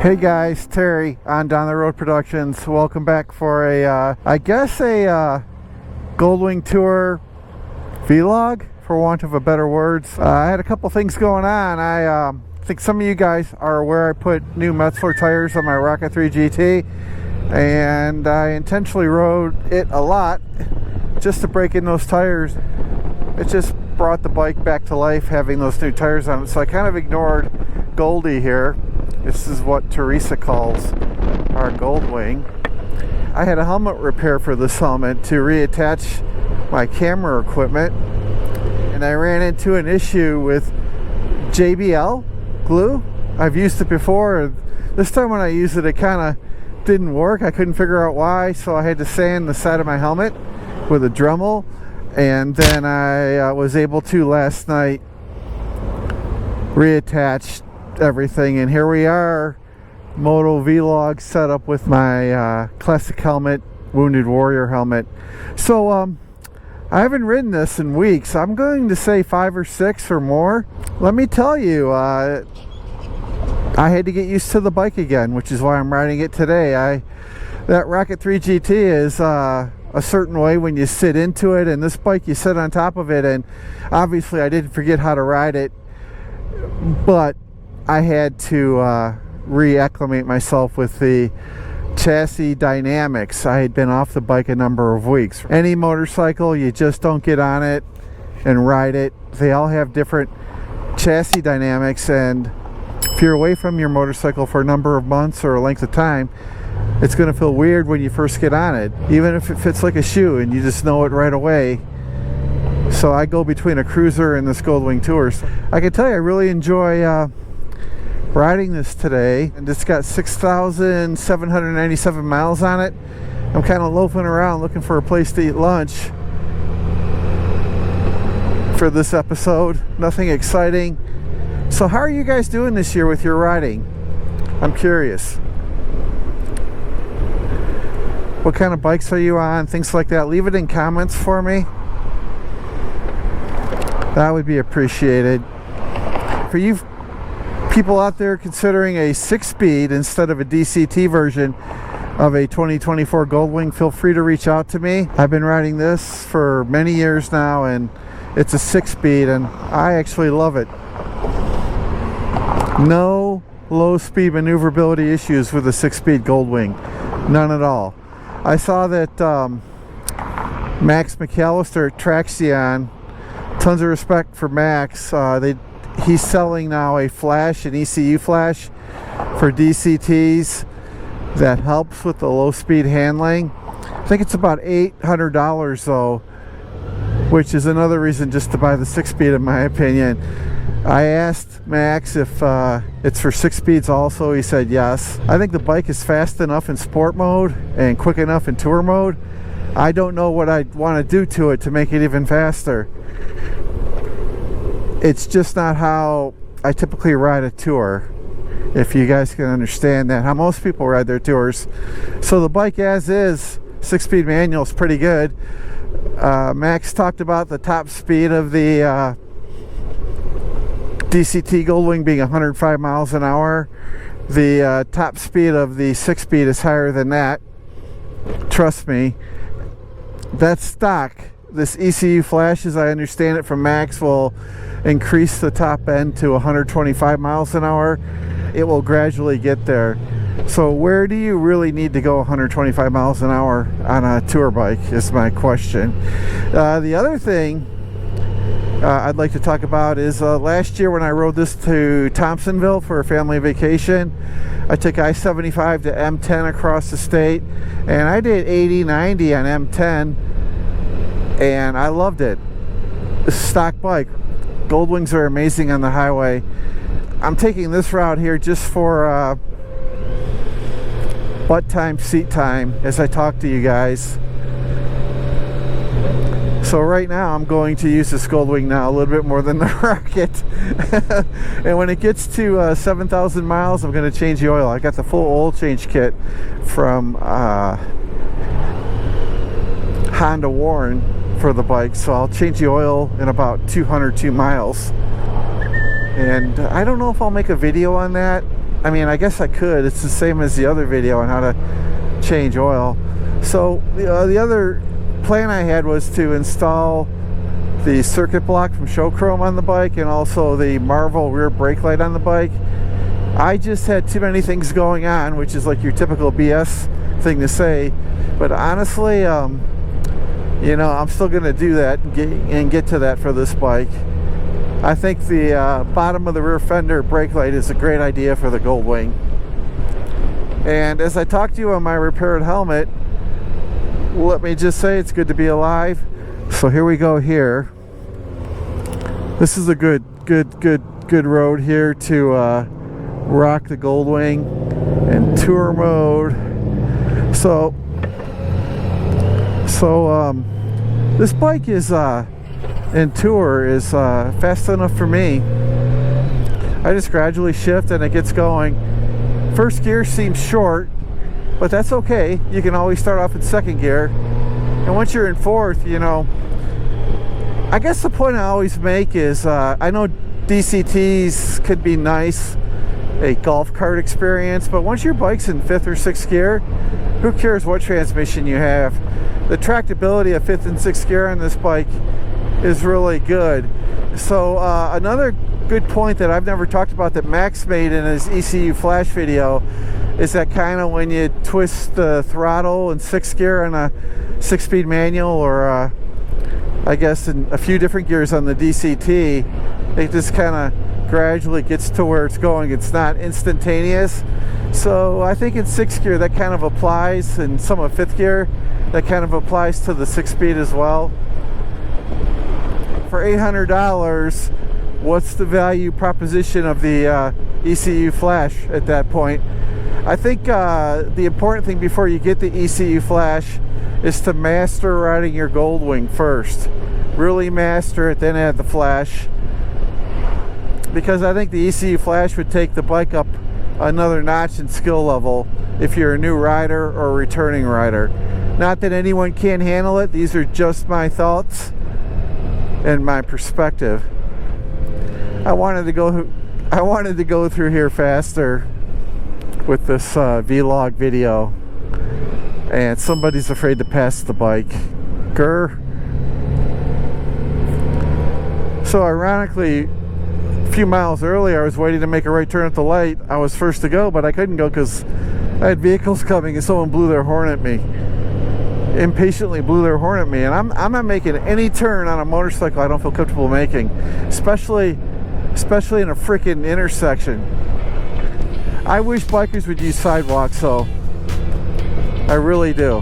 Hey guys, Terry on Down the Road Productions. Welcome back for a, I guess a Goldwing Tour vlog, for want of a better words. I had a couple things going on. I think some of you guys are aware I put new Metezeler tires on my Rocket 3 GT, and I intentionally rode it a lot just to break in those tires. It just brought the bike back to life having those new tires on it, so I kind of ignored Goldie here. This is what Teresa calls our Goldwing. I had a helmet repair for this helmet to reattach my camera equipment, and I ran into an issue with JBL glue. I've used it before, and this time when I used it, it kind of didn't work. I couldn't figure out why, so I had to sand the side of my helmet with a Dremel, and then I was able to last night reattach everything, and here we are, MOTO vlog set up with my classic helmet, Wounded Warrior helmet. So I haven't ridden this in weeks. I'm going to say 5 or 6 or more. Let me tell you, I had to get used to the bike again, which is why I'm riding it today. That Rocket 3 GT is a certain way when you sit into it, and this bike you sit on top of it, and obviously I didn't forget how to ride it, but I had to reacclimate myself with the chassis dynamics. I had been off the bike a number of weeks. Any motorcycle, you just don't get on it and ride it. They all have different chassis dynamics, and if you're away from your motorcycle for a number of months or a length of time, it's going to feel weird when you first get on it, even if it fits like a shoe and you just know it right away. So I go between a cruiser and this Goldwing Tour. I can tell you I really enjoy riding this today, and it's got 6,797 miles on it. I'm kind of loafing around looking for a place to eat lunch for this episode. Nothing exciting. So how are you guys doing this year with your riding? I'm curious. What kind of bikes are you on? Things like that. Leave it in comments for me. That would be appreciated. For you people out there considering a 6-speed instead of a DCT version of a 2024 Goldwing, feel free to reach out to me. I've been riding this for many years now, and it's a 6-speed, and I actually love it. No low speed maneuverability issues with a 6-speed Goldwing. None at all. I saw that Max McAllister at Traxion, tons of respect for Max, he's selling now a flash, an ECU flash for DCTs that helps with the low speed handling. I think it's about $800 though, which is another reason just to buy the 6-speed in my opinion. I asked Max if it's for 6 speeds also. He said yes. I think the bike is fast enough in sport mode and quick enough in tour mode. I don't know what I'd want to do to it to make it even faster. It's just not how I typically ride a tour, if you guys can understand that, how most people ride their tours. So the bike as is, 6-speed manual, is pretty good. Max talked about the top speed of the DCT Goldwing being 105 miles an hour. The top speed of the 6-speed is higher than that. Trust me. That's stock. This ECU flash, as I understand it from Max, will increase the top end to 125 miles an hour. It will gradually get there. So where do you really need to go 125 miles an hour on a tour bike is my question. The other thing I'd like to talk about is last year when I rode this to Thompsonville for a family vacation, I took I-75 to M10 across the state, and I did 80-90 on M10, and I loved it. It's a stock bike. Goldwings are amazing on the highway. I'm taking this route here just for butt time, seat time as I talk to you guys. So right now I'm going to use this Goldwing now a little bit more than the Rocket. And when it gets to 7,000 miles, I'm going to change the oil. I got the full oil change kit from Honda Warren for the bike, so I'll change the oil in about 202 miles. And I don't know if I'll make a video on that. I mean, I guess I could. It's the same as the other video on how to change oil. So the other plan I had was to install the circuit block from Show Chrome on the bike and also the Marvel rear brake light on the bike. I just had too many things going on, which is like your typical BS thing to say. But honestly, you know, I'm still going to do that and get to that for this bike. I think the bottom of the rear fender brake light is a great idea for the Goldwing. And as I talked to you on my repaired helmet, let me just say it's good to be alive. So here we go here. This is a good road here to rock the Goldwing in tour mode. So this bike is in tour is fast enough for me. I just gradually shift and it gets going. First gear seems short, but that's okay. You can always start off in second gear, and once you're in fourth, you know, I guess the point I always make is I know DCTs could be nice, a golf cart experience, but once your bike's in fifth or sixth gear, who cares what transmission you have? The tractability of fifth and sixth gear on this bike is really good. So another good point that I've never talked about that Max made in his ECU flash video is that kind of when you twist the throttle in sixth gear on a 6-speed manual, or I guess in a few different gears on the DCT, it just kind of gradually gets to where it's going. It's not instantaneous. So I think in sixth gear that kind of applies, and some of fifth gear that kind of applies to the 6-speed as well. For $800, what's the value proposition of the ECU flash at that point? I think the important thing before you get the ECU flash is to master riding your Goldwing first. Really master it, then add the flash. Because I think the ECU flash would take the bike up another notch in skill level if you're a new rider or a returning rider. Not that anyone can't handle it. These are just my thoughts and my perspective. I wanted to go through here faster with this vlog video, and somebody's afraid to pass the bike. Grr. So ironically, a few miles earlier, I was waiting to make a right turn at the light. I was first to go, but I couldn't go because I had vehicles coming and someone blew their horn at me. Impatiently blew their horn at me, and I'm not making any turn on a motorcycle I don't feel comfortable making, especially in a freaking intersection. I wish bikers would use sidewalks, though. I really do.